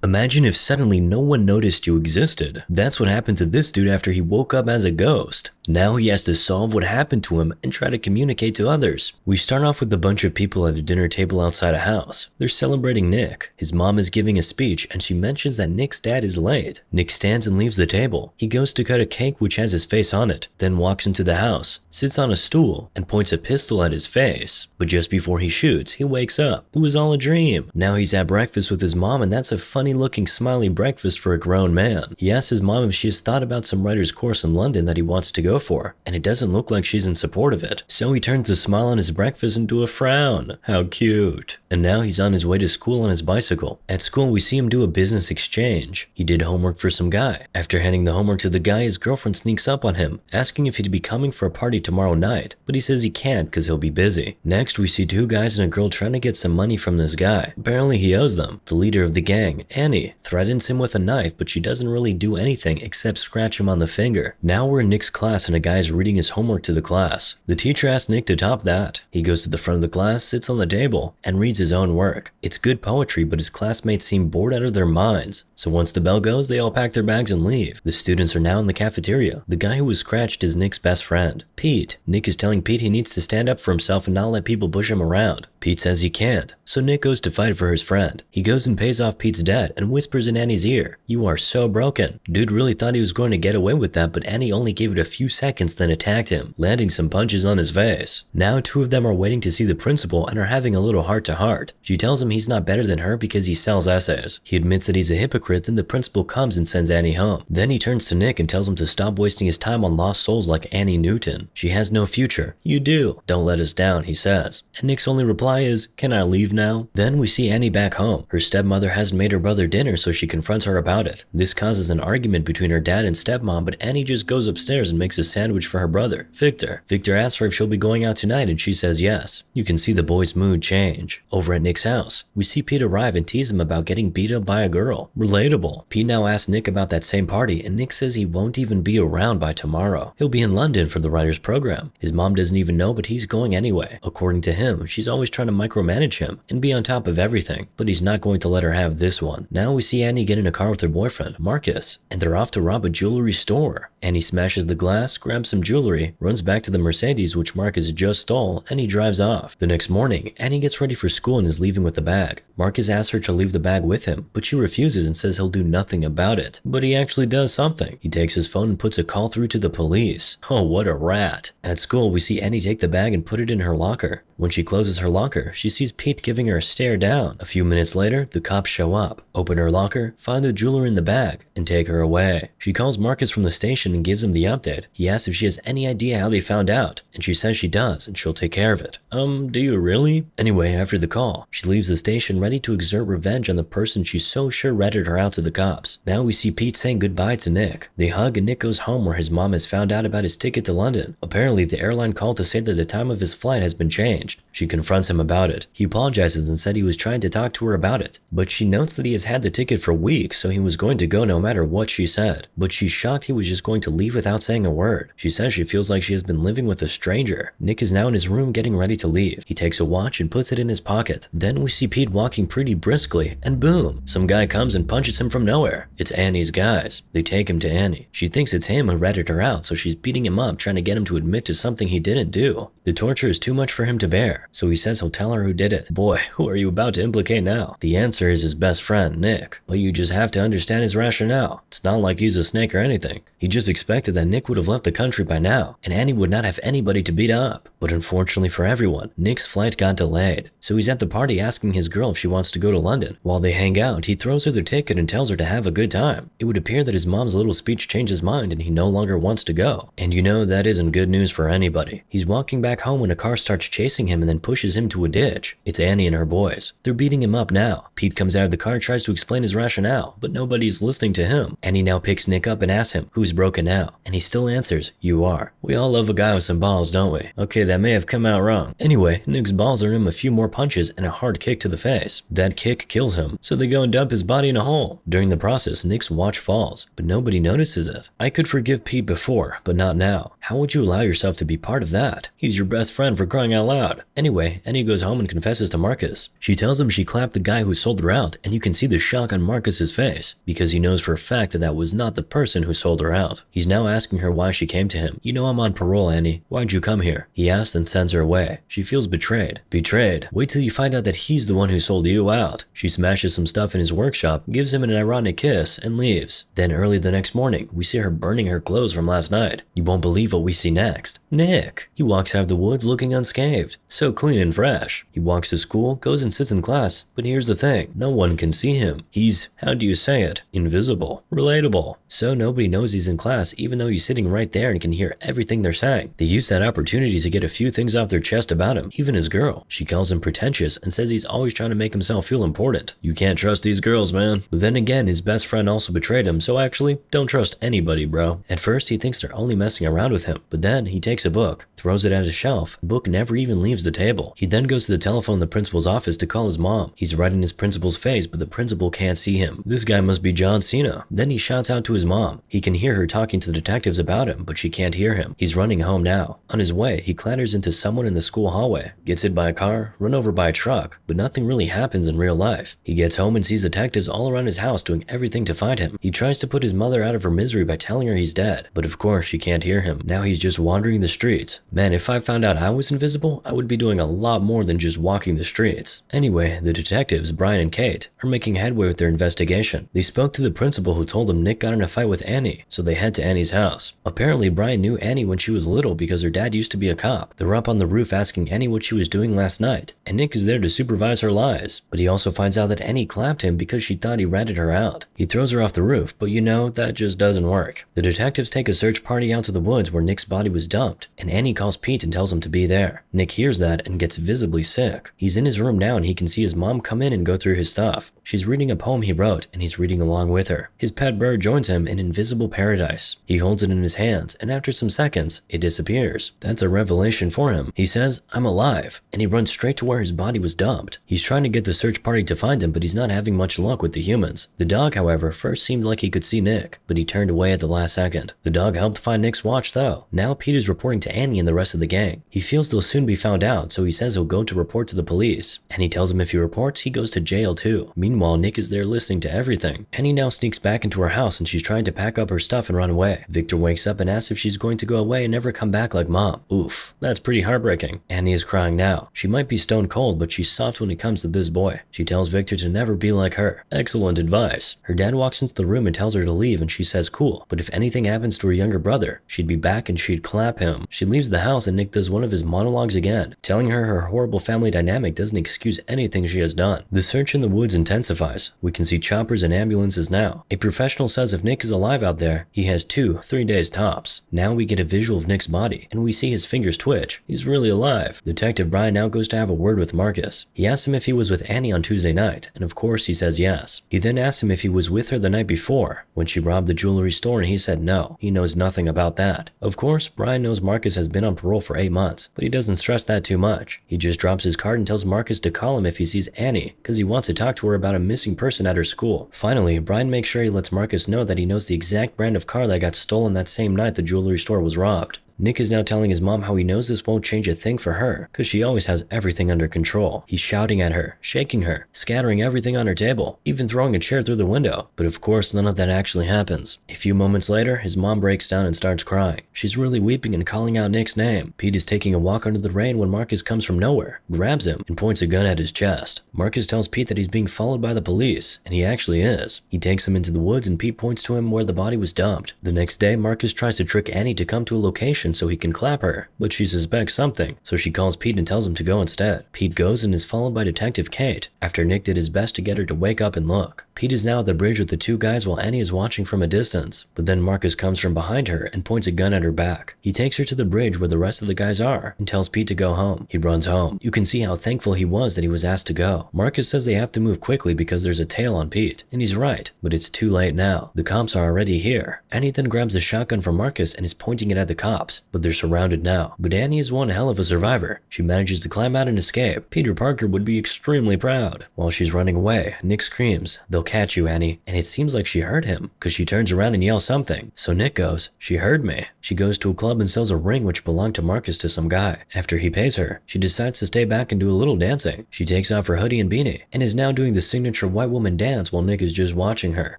Imagine if suddenly no one noticed you existed. That's what happened to this dude after he woke up as a ghost. Now he has to solve what happened to him and try to communicate to others. We start off with a bunch of people at a dinner table outside a house. They're celebrating Nick. His mom is giving a speech and she mentions that Nick's dad is late. Nick stands and leaves the table. He goes to cut a cake which has his face on it, then walks into the house, sits on a stool, and points a pistol at his face. But just before he shoots, he wakes up. It was all a dream. Now he's at breakfast with his mom, and that's a funny looking smiley breakfast for a grown man. He asks his mom if she has thought about some writer's course in London that he wants to go for, and it doesn't look like she's in support of it. So he turns a smile on his breakfast into a frown. How cute. And now he's on his way to school on his bicycle. At school, we see him do a business exchange. He did homework for some guy. After handing the homework to the guy, his girlfriend sneaks up on him, asking if he'd be coming for a party tomorrow night, but he says he can't because he'll be busy. Next, we see two guys and a girl trying to get some money from this guy. Apparently he owes them. The leader of the gang, Annie, threatens him with a knife, but she doesn't really do anything except scratch him on the finger. Now we're in Nick's class and a guy is reading his homework to the class. The teacher asks Nick to top that. He goes to the front of the class, sits on the table, and reads his own work. It's good poetry, but his classmates seem bored out of their minds. So once the bell goes, they all pack their bags and leave. The students are now in the cafeteria. The guy who was scratched is Nick's best friend, Pete. Nick is telling Pete he needs to stand up for himself and not let people push him around. Pete says he can't, so Nick goes to fight for his friend. He goes and pays off Pete's debt and whispers in Annie's ear, "You are so broken." Dude really thought he was going to get away with that, but Annie only gave it a few seconds then attacked him, landing some punches on his face. Now two of them are waiting to see the principal and are having a little heart-to-heart. She tells him he's not better than her because he sells essays. He admits that he's a hypocrite, then the principal comes and sends Annie home. Then he turns to Nick and tells him to stop wasting his time on lost souls like Annie Newton. She has no future. You do. Don't let us down, he says. And Nick's only reply is, "Can I leave now?" Then we see Annie back home. Her stepmother hasn't made her brother dinner, so she confronts her about it. This causes an argument between her dad and stepmom, but Annie just goes upstairs and makes a sandwich for her brother, Victor. Victor asks her if she'll be going out tonight and she says yes. You can see the boy's mood change. Over at Nick's house, we see Pete arrive and tease him about getting beat up by a girl. Relatable. Pete now asks Nick about that same party, and Nick says he won't even be around by tomorrow. He'll be in London for the writer's program. His mom doesn't even know, but he's going anyway. According to him, she's always trying to micromanage him and be on top of everything, but he's not going to let her have this one. Now we see Annie get in a car with her boyfriend, Marcus, and they're off to rob a jewelry store. Annie smashes the glass, grabs some jewelry, runs back to the Mercedes which Marcus just stole, and he drives off. The next morning, Annie gets ready for school and is leaving with the bag. Marcus asks her to leave the bag with him, but she refuses and says he'll do nothing about it. But he actually does something. He takes his phone and puts a call through to the police. Oh, what a rat. At school, we see Annie take the bag and put it in her locker. When she closes her locker, she sees Pete giving her a stare down. A few minutes later, the cops show up, open her locker, find the jewelry in the bag, and take her away. She calls Marcus from the station and gives him the update. He asks if she has any idea how they found out, and she says she does, and she'll take care of it. Do you really? Anyway, after the call, she leaves the station ready to exert revenge on the person she's so sure ratted her out to the cops. Now we see Pete saying goodbye to Nick. They hug and Nick goes home where his mom has found out about his ticket to London. Apparently, the airline called to say that the time of his flight has been changed. She confronts him about it. He apologizes and said he was trying to talk to her about it, but she notes that he has had the ticket for weeks, so he was going to go no matter what she said. But she's shocked he was just going to leave without saying a word. She says she feels like she has been living with a stranger. Nick is now in his room getting ready to leave. He takes a watch and puts it in his pocket. Then we see Pete walking pretty briskly, and boom, some guy comes and punches him from nowhere. It's Annie's guys. They take him to Annie. She thinks it's him who ratted her out, so she's beating him up, trying to get him to admit to something he didn't do. The torture is too much for him to bear, so he says he'll tell her who did it. Boy, who are you about to implicate now? The answer is his best friend, Nick. But you just have to understand his rationale. It's not like he's a snake or anything. He just expected that Nick would have left the country by now, and Annie would not have anybody to beat up. But unfortunately for everyone, Nick's flight got delayed, so he's at the party asking his girl if she wants to go to London. While they hang out, he throws her the ticket and tells her to have a good time. It would appear that his mom's little speech changed his mind and he no longer wants to go. And you know that isn't good news for anybody. He's walking back home when a car starts chasing him and then pushes him to a ditch. It's Annie and her boys. They're beating him up now. Pete comes out of the car and tries to explain his rationale, but nobody's listening to him. Annie now picks Nick up and asks him, "Who's broken broken now? And he still answers, you are. We all love a guy with some balls, don't we? Okay, that may have come out wrong. Anyway, Nick's balls earn him a few more punches and a hard kick to the face. That kick kills him, so they go and dump his body in a hole. During the process, Nick's watch falls, but nobody notices it. I could forgive Pete before, but not now. How would you allow yourself to be part of that? He's your best friend, for crying out loud. Anyway, Annie goes home and confesses to Marcus. She tells him she clapped the guy who sold her out, and you can see the shock on Marcus's face, because he knows for a fact that that was not the person who sold her out. He's now asking her why she came to him. You know I'm on parole, Annie. Why'd you come here? He asks and sends her away. She feels betrayed. Betrayed? Wait till you find out that he's the one who sold you out. She smashes some stuff in his workshop, gives him an ironic kiss, and leaves. Then early the next morning, we see her burning her clothes from last night. You won't believe what we see next. Nick! He walks out of the woods looking unscathed. So clean and fresh. He walks to school, goes and sits in class, but here's the thing. No one can see him. He's, how do you say it? Invisible. Relatable. So nobody knows he's in class even though he's sitting right there and can hear everything they're saying. They use that opportunity to get a few things off their chest about him, even his girl. She calls him pretentious and says he's always trying to make himself feel important. You can't trust these girls, man. But then again, his best friend also betrayed him, so actually, don't trust anybody, bro. At first, he thinks they're only messing around with him, but then he takes a book, throws it at a shelf. The book never even leaves the table. He then goes to the telephone in the principal's office to call his mom. He's right in his principal's face, but the principal can't see him. This guy must be John Cena. Then he shouts out to his mom. He can hear her talking to the detectives about him, but she can't hear him. He's running home now. On his way, he clatters into someone in the school hallway, gets hit by a car, run over by a truck, but nothing really happens in real life. He gets home and sees detectives all around his house doing everything to find him. He tries to put his mother out of her misery by telling her he's dead, but of course she can't hear him. Now he's just wandering the streets. Man, if I found out I was invisible, I would be doing a lot more than just walking the streets. Anyway, the detectives, Brian and Kate, are making headway with their investigation. They spoke to the principal who told them Nick got in a fight with Annie, so they head to Annie's house. Apparently, Brian knew Annie when she was little because her dad used to be a cop. They're up on the roof asking Annie what she was doing last night, and Nick is there to supervise her lies. But he also finds out that Annie clapped him because she thought he ratted her out. He throws her off the roof, but you know, that just doesn't work. The detectives take a search party out to the woods where Nick's body was dumped, and Annie calls Pete and tells him to be there. Nick hears that and gets visibly sick. He's in his room now and he can see his mom come in and go through his stuff. She's reading a poem he wrote and he's reading along with her. His pet bird joins him in invisible paradise. He holds it in his hands and after some seconds, it disappears. That's a revelation for him. He says, I'm alive, and he runs straight to where his body was dumped. He's trying to get the search party to find him, but he's not having much luck with the humans. The dog, however, first seemed like he could see Nick, but he turned away at the last second. The dog helped find Nick's watch though. Now Pete is reporting to Annie and the rest of the gang. He feels they'll soon be found out, so he says he'll go to report to the police. Annie tells him if he reports, he goes to jail too. Meanwhile, Nick is there listening to everything. Annie now sneaks back into her house and she's trying to pack up her stuff and run away. Victor wakes up and asks if she's going to go away and never come back like mom. Oof, that's pretty heartbreaking. Annie is crying now. She might be stone cold, but she's soft when it comes to this boy. She tells Victor to never be like her. Excellent advice. Her dad walks into the room and tells her to leave and she says cool, but if anything happens to her younger brother, she'd be back and she'd clap him. She leaves the house and Nick does one of his monologues again, telling her her horrible family dynamic doesn't excuse anything she has done. The search in the woods intensifies. We can see choppers and ambulances now. A professional says if Nick is alive out there, he has 2-3 days tops. Now we get a visual of Nick's body, and we see his fingers twitch. He's really alive. Detective Brian now goes to have a word with Marcus. He asks him if he was with Annie on Tuesday night, and of course he says yes. He then asks him if he was with her the night before, when she robbed the jewelry store, and he said no. He knows nothing about that. Of course, Brian knows Marcus has been on parole for 8 months, but he doesn't stress that too much. He just drops his card and tells Marcus to call him if he sees Annie, because he wants to talk to her about a missing person at her school. Finally, Brian makes sure he lets Marcus know that he knows the exact brand of car that got stolen that same night the jewelry store was robbed. Nick is now telling his mom how he knows this won't change a thing for her, cause she always has everything under control. He's shouting at her, shaking her, scattering everything on her table, even throwing a chair through the window. But of course none of that actually happens. A few moments later, his mom breaks down and starts crying. She's really weeping and calling out Nick's name. Pete is taking a walk under the rain when Marcus comes from nowhere, grabs him, and points a gun at his chest. Marcus tells Pete that he's being followed by the police, and he actually is. He takes him into the woods and Pete points to him where the body was dumped. The next day, Marcus tries to trick Annie to come to a location station so he can clap her, but she suspects something, so she calls Pete and tells him to go instead. Pete goes and is followed by Detective Kate, after Nick did his best to get her to wake up and look. Pete is now at the bridge with the two guys while Annie is watching from a distance, but then Marcus comes from behind her and points a gun at her back. He takes her to the bridge where the rest of the guys are and tells Pete to go home. He runs home. You can see how thankful he was that he was asked to go. Marcus says they have to move quickly because there's a tail on Pete, and he's right, but it's too late now. The cops are already here. Annie then grabs the shotgun from Marcus and is pointing it at the cops, but they're surrounded now. But Annie is one hell of a survivor. She manages to climb out and escape. Peter Parker would be extremely proud. While she's running away, Nick screams, "They'll catch you, Annie," and it seems like she heard him, because she turns around and yells something. So Nick goes, "She heard me." She goes to a club and sells a ring which belonged to Marcus to some guy. After he pays her, she decides to stay back and do a little dancing. She takes off her hoodie and beanie, and is now doing the signature white woman dance while Nick is just watching her.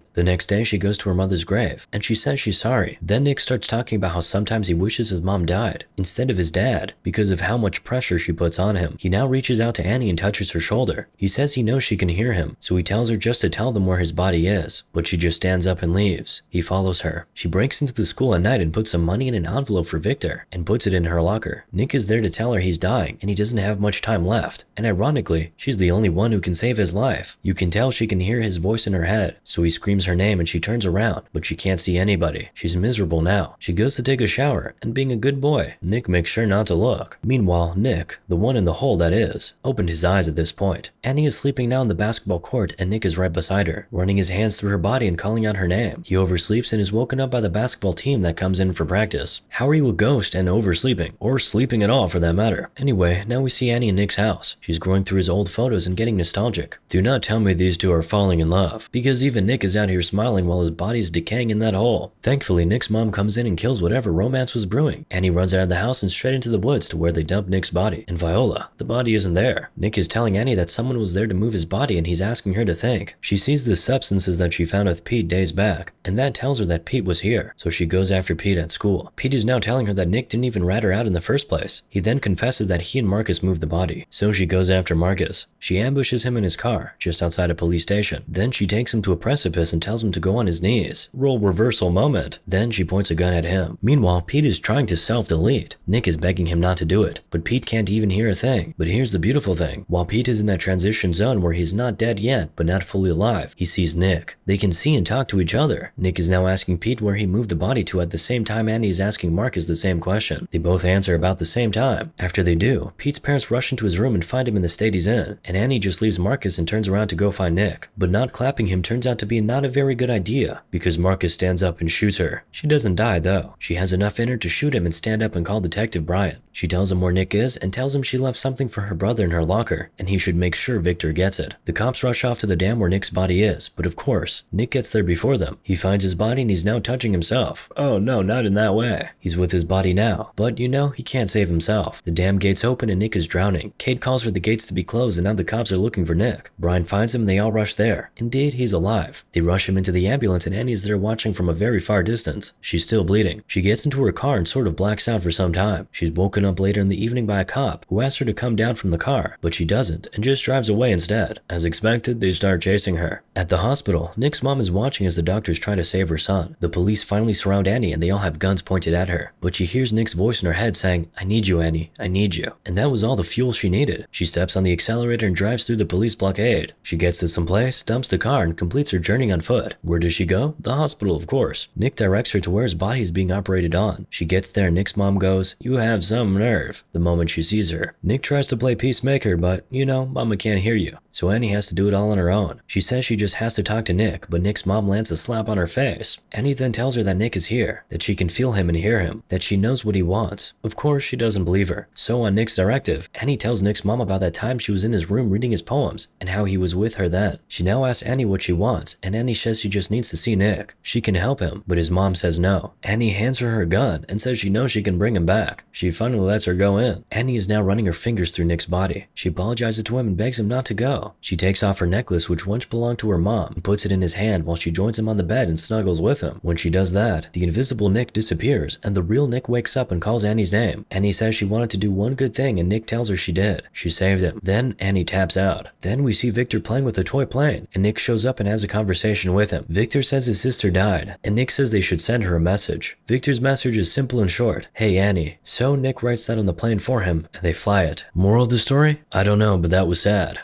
The next day, she goes to her mother's grave, and she says she's sorry. Then Nick starts talking about how sometimes he wishes his mom died, instead of his dad, because of how much pressure she puts on him. He now reaches out to Annie and touches her shoulder. He says he knows she can hear him, so he tells her just to tell them where his body is, but she just stands up and leaves. He follows her. She breaks into the school at night and puts some money in an envelope for Victor, and puts it in her locker. Nick is there to tell her he's dying, and he doesn't have much time left, and ironically, she's the only one who can save his life. You can tell she can hear his voice in her head, so he screams her name and she turns around, but she can't see anybody. She's miserable now. She goes to take a shower, and being a good boy, Nick makes sure not to look. Meanwhile, Nick, the one in the hole that is, opened his eyes at this point. Annie is sleeping now in the basketball court, and Nick is right beside her, running his hands through her body and calling out her name. He oversleeps and is woken up by the basketball team that comes in for practice. How are you a ghost and oversleeping? Or sleeping at all for that matter? Anyway, now we see Annie in Nick's house. She's going through his old photos and getting nostalgic. Do not tell me these two are falling in love, because even Nick is out here smiling while his body's decaying in that hole. Thankfully, Nick's mom comes in and kills whatever romance was brewing. Annie runs out of the house and straight into the woods to where they dump Nick's body. And Viola, the body isn't there. Nick is telling Annie that someone was there to move his body and he's asking her to think. She sees the substances that she found with Pete days back, and that tells her that Pete was here, so she goes after Pete at school. Pete is now telling her that Nick didn't even rat her out in the first place. He then confesses that he and Marcus moved the body, so she goes after Marcus. She ambushes him in his car, just outside a police station. Then she takes him to a precipice and tells him to go on his knees. Role reversal moment. Then she points a gun at him. Meanwhile, Pete is trying to self-delete. Nick is begging him not to do it, but Pete can't even hear a thing. But here's the beautiful thing. While Pete is in that transition zone where he's not dead yet, but not fully alive, he sees Nick. They can see and talk to each other. Nick is now asking Pete where he moved the body to at the same time Annie is asking Marcus the same question. They both answer about the same time. After they do, Pete's parents rush into his room and find him in the state he's in, and Annie just leaves Marcus and turns around to go find Nick. But not clapping him turns out to be not a very good idea, because Marcus stands up and shoots her. She doesn't die though. She has enough in her to shoot him and stand up and call Detective Bryant. She tells him where Nick is and tells him she left something for her brother in her locker, and he should make sure Victor gets it. The cops rush off to the dam where Nick's body is, but of course, Nick gets there before them. He finds his body and he's now touching himself. Oh no, not in that way. He's with his body now, but you know, he can't save himself. The dam gates open and Nick is drowning. Kate calls for the gates to be closed and now the cops are looking for Nick. Brian finds him and they all rush there. Indeed, he's alive. They rush him into the ambulance and Annie is there watching from a very far distance. She's still bleeding. She gets into her car and sort of blacks out for some time. She's woken up later in the evening by a cop who asks her to come down from the car, but she doesn't and just drives away instead. As expected, they start chasing her. At the hospital, Nick's mom is watching as the doctors try to save her son. The police finally surround Annie and they all have guns pointed at her, but she hears Nick's voice in her head saying, "I need you, Annie, I need you." And that was all the fuel she needed. She steps on the accelerator and drives through the police blockade. She gets to some place, dumps the car, and completes her journey on foot. Where does she go? The hospital, of course. Nick directs her to where his body is being operated on. She gets there and Nick's mom goes, "You have some nerve," the moment she sees her. Nick tries to play peacemaker, but you know, mama can't hear you. So Annie has to do it all on her own. She says she just has to talk to Nick, but Nick's mom lands a slap on her face. Annie then tells her that Nick is here, that she can feel him and hear him, that she knows what he wants. Of course, she doesn't believe her. So on Nick's directive, Annie tells Nick's mom about that time she was in his room reading his poems, and how he was with her then. She now asks Annie what she wants, and Annie says she just needs to see Nick. She can help him, but his mom says no. Annie hands her her gun, and says she knows she can bring him back. She finally lets her go in. Annie is now running her fingers through Nick's body. She apologizes to him and begs him not to go. while. She takes off her necklace, which once belonged to her mom, and puts it in his hand while she joins him on the bed and snuggles with him. When she does that, the invisible Nick disappears, and the real Nick wakes up and calls Annie's name. Annie says she wanted to do one good thing, and Nick tells her she did. She saved him. Then Annie taps out. Then we see Victor playing with a toy plane, and Nick shows up and has a conversation with him. Victor says his sister died, and Nick says they should send her a message. Victor's message is simple and short. Hey Annie. So Nick writes that on the plane for him, and they fly it. Moral of the story? I don't know, but that was sad.